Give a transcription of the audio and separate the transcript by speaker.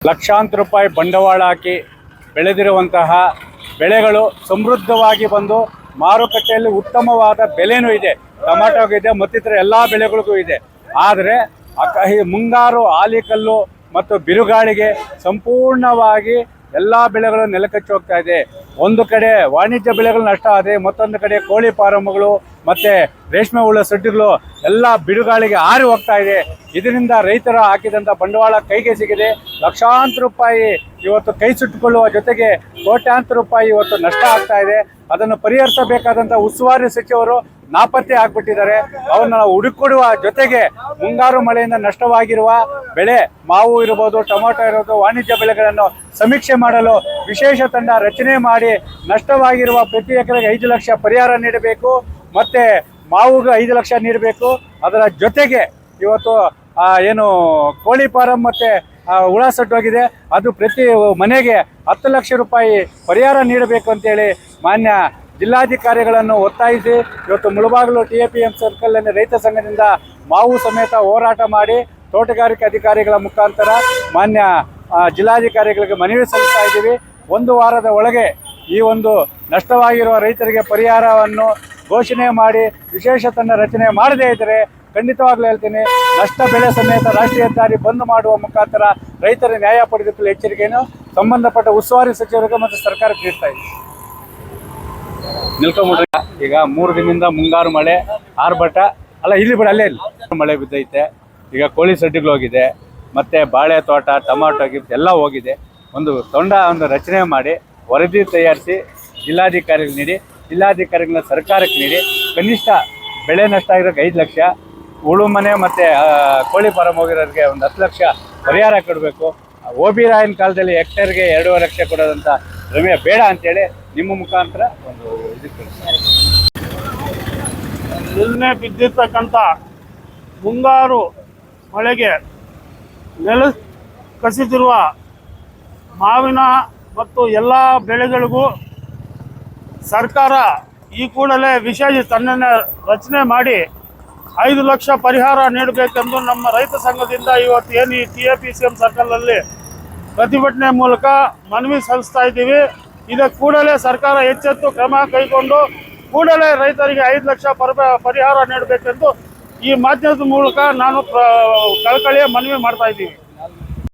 Speaker 1: ಲಕ್ಷಾಂತರ ರೂಪಾಯಿ ಬಂಡವಾಳ ಹಾಕಿ ಬೆಳೆದಿರುವಂತಹ ಬೆಳೆಗಳು ಸಮೃದ್ಧವಾಗಿ ಬಂದು ಮಾರುಕಟ್ಟೆಯಲ್ಲಿ ಉತ್ತಮವಾದ ಬೆಲೆನೂ ಇದೆ. ಟೊಮಾಟೋಗೂ ಇದೆ, ಮತ್ತಿತರ ಎಲ್ಲ ಬೆಳೆಗಳಿಗೂ ಇದೆ. ಆದರೆ ಮುಂಗಾರು ಆಲಿಕಲ್ಲು ಮತ್ತು ಬಿರುಗಾಳಿಗೆ ಸಂಪೂರ್ಣವಾಗಿ ಎಲ್ಲ ಬೆಳೆಗಳು ನೆಲಕಚ್ಚಿ ಹೋಗ್ತಾ ಇದೆ. ಒಂದು ಕಡೆ ವಾಣಿಜ್ಯ ಬೆಳೆಗಳು ನಷ್ಟ ಆದರೆ, ಮತ್ತೊಂದು ಕಡೆ ಕೋಳಿ ಫಾರಮ್ಗಳು ಮತ್ತು ರೇಷ್ಮೆ ಹುಳ ಸಡ್ಡುಗಳು ಎಲ್ಲ ಬಿರುಗಾಳಿಗೆ ಹಾರಿ ಹೋಗ್ತಾ ಇದೆ. ಇದರಿಂದ ರೈತರ ಹಾಕಿದಂಥ ಬಂಡವಾಳ ಕೈಗೆ ಸಿಗಿದೆ. ಲಕ್ಷಾಂತರ ರೂಪಾಯಿ ಇವತ್ತು ಕೈ ಸುಟ್ಟುಕೊಳ್ಳುವ ಜೊತೆಗೆ ಕೋಟ್ಯಾಂತರ ರೂಪಾಯಿ ಇವತ್ತು ನಷ್ಟ ಆಗ್ತಾ ಇದೆ. ಅದನ್ನು ಪರಿಹರಿಸಬೇಕಾದಂಥ ಉಸ್ತುವಾರಿ ಸಚಿವರು ನಾಪತ್ತೆ ಆಗಿಬಿಟ್ಟಿದ್ದಾರೆ. ಅವನ್ನ ನಾವು ಹುಡುಕೊಡುವ ಜೊತೆಗೆ ಮುಂಗಾರು ಮಳೆಯಿಂದ ನಷ್ಟವಾಗಿರುವ ಬೆಳೆ ಮಾವು ಇರ್ಬೋದು, ಟೊಮೊಟೊ ಇರ್ಬೋದು, ವಾಣಿಜ್ಯ ಬೆಳೆಗಳನ್ನು ಸಮೀಕ್ಷೆ ಮಾಡಲು ವಿಶೇಷ ತಂಡ ರಚನೆ ಮಾಡಿ ನಷ್ಟವಾಗಿರುವ ಪ್ರತಿ ಎಕರೆಗೆ 5 ಲಕ್ಷ ಪರಿಹಾರ ನೀಡಬೇಕು. ಮತ್ತು ಮಾವುಗೆ 5 ಲಕ್ಷ ನೀಡಬೇಕು. ಅದರ ಜೊತೆಗೆ ಇವತ್ತು ಏನು ಕೋಳಿ ಫಾರಂ ಮತ್ತು ಹುಳ ಸಟ್ಟೋಗಿದೆ, ಅದು ಪ್ರತಿ ಮನೆಗೆ 10 ಲಕ್ಷ ರೂಪಾಯಿ ಪರಿಹಾರ ನೀಡಬೇಕು ಅಂತೇಳಿ ಮಾನ್ಯ ಜಿಲ್ಲಾಧಿಕಾರಿಗಳನ್ನು ಒತ್ತಾಯಿಸಿ ಇವತ್ತು ಮುಳಬಾಗಿಲು TAPM ಸರ್ಕಲ್ನಲ್ಲಿ ರೈತ ಸಂಘದಿಂದ ಮಾವು ಸಮೇತ ಹೋರಾಟ ಮಾಡಿ ತೋಟಗಾರಿಕೆ ಅಧಿಕಾರಿಗಳ ಮುಖಾಂತರ ಮಾನ್ಯ ಜಿಲ್ಲಾಧಿಕಾರಿಗಳಿಗೆ ಮನವಿ ಸಲ್ಲಿಸ್ತಾ ಇದ್ದೀವಿ. 1 ವಾರದ ಒಳಗೆ ಈ ಒಂದು ನಷ್ಟವಾಗಿರುವ ರೈತರಿಗೆ ಪರಿಹಾರವನ್ನು ಘೋಷಣೆ ಮಾಡಿ ವಿಶೇಷ ತಂಡ ರಚನೆ ಮಾಡದೇ ಇದ್ದರೆ ಖಂಡಿತವಾಗ್ಲೂ ಹೇಳ್ತೀನಿ, ನಷ್ಟ ಬೆಳೆ ಸಮೇತ ರಾಷ್ಟ್ರೀಯ ಹೆದ್ದಾರಿ ಬಂದ್ ಮಾಡುವ ಮುಖಾಂತರ ರೈತರ ನ್ಯಾಯ ಪಡೆದುಕೊಳ್ಳುವ ಎಚ್ಚರಿಕೆಯನ್ನು ಸಂಬಂಧಪಟ್ಟ ಉಸ್ತುವಾರಿ ಸಚಿವರಿಗೆ ಮತ್ತು ಸರ್ಕಾರಕ್ಕೆ ನೀಡ್ತಾ ಇದ್ದೀವಿ. ನಿಲ್ಕೊಂಬಿಡ್ರಿ. ಈಗ 3 ದಿನದಿಂದ ಮುಂಗಾರು ಮಳೆ ಆರ್ಭಟ ಅಲ್ಲ, ಇಲ್ಲಿ ಬಿಡ ಅಲ್ಲೇ ಮಳೆ ಬಿದ್ದೈತೆ. ಈಗ ಕೋಳಿ ಸಡ್ಡುಗಳು ಹೋಗಿದೆ, ಮತ್ತು ಬಾಳೆ ತೋಟ, ಟೊಮಾಟೊ ಎಲ್ಲ ಹೋಗಿದೆ. ಒಂದು ರಚನೆ ಮಾಡಿ ವರದಿ ತಯಾರಿಸಿ ಜಿಲ್ಲಾಧಿಕಾರಿಗಳು ನೀಡಿ, ಜಿಲ್ಲಾಧಿಕಾರಿಗಳನ್ನ ಸರ್ಕಾರಕ್ಕೆ ನೀಡಿ ಕನಿಷ್ಠ ಬೆಳೆ ನಷ್ಟ ಆಗಿರೋಕ್ಕೆ 5 ಲಕ್ಷ, ಉಳು ಮನೆ ಮತ್ತು ಕೋಳಿ ಫಾರಮ್ ಹೋಗಿರೋರಿಗೆ ಒಂದು 10 ಲಕ್ಷ ಪರಿಹಾರ ಕೊಡಬೇಕು. OB ರಾಯನ ಕಾಲದಲ್ಲಿ ಹೆಕ್ಟೇರ್ಗೆ 2.5 ಲಕ್ಷ ಕೊಡೋದಂಥ ರಮ್ಯ ಬೇಡ ಅಂತೇಳಿ ನಿಮ್ಮ ಮುಖಾಂತರ ಒಂದು ಇದಕ್ಕೆ
Speaker 2: ನಿನ್ನೆ ಬಿದ್ದಿರ್ತಕ್ಕಂಥ ಮುಂಗಾರು ಮಳೆಗೆ ನೆಲ ಕಸಿದಿರುವ ಮಾವಿನ ಮತ್ತು ಎಲ್ಲ ಬೆಳೆಗಳಿಗೂ ಸರ್ಕಾರ ಈ ಕೂಡಲೇ ವಿಶೇಷ ತಂಡವನ್ನು ರಚನೆ ಮಾಡಿ 5 ಲಕ್ಷ ಪರಿಹಾರ ನೀಡಬೇಕೆಂದು ನಮ್ಮ ರೈತ ಸಂಘದಿಂದ ಇವತ್ತು ಏನು ಈ TAPM ಸರ್ಕಲ್ನಲ್ಲಿ ಪ್ರತಿಭಟನೆ ಮೂಲಕ ಮನವಿ ಸಲ್ಲಿಸ್ತಾ ಇದ್ದೀವಿ. ಇದಕ್ಕೆ ಕೂಡಲೇ ಸರ್ಕಾರ ಎಚ್ಚೆತ್ತು ಕ್ರಮ ಕೈಗೊಂಡು ಕೂಡಲೇ ರೈತರಿಗೆ 5 ಲಕ್ಷ ಪರಿಹಾರ ನೀಡಬೇಕೆಂದು ಈ ಮಾಧ್ಯಮದ ಮೂಲಕ ನಾನು ಕಳಕಳಿಯ ಮನವಿ ಮಾಡ್ತಾ ಇದ್ದೀವಿ.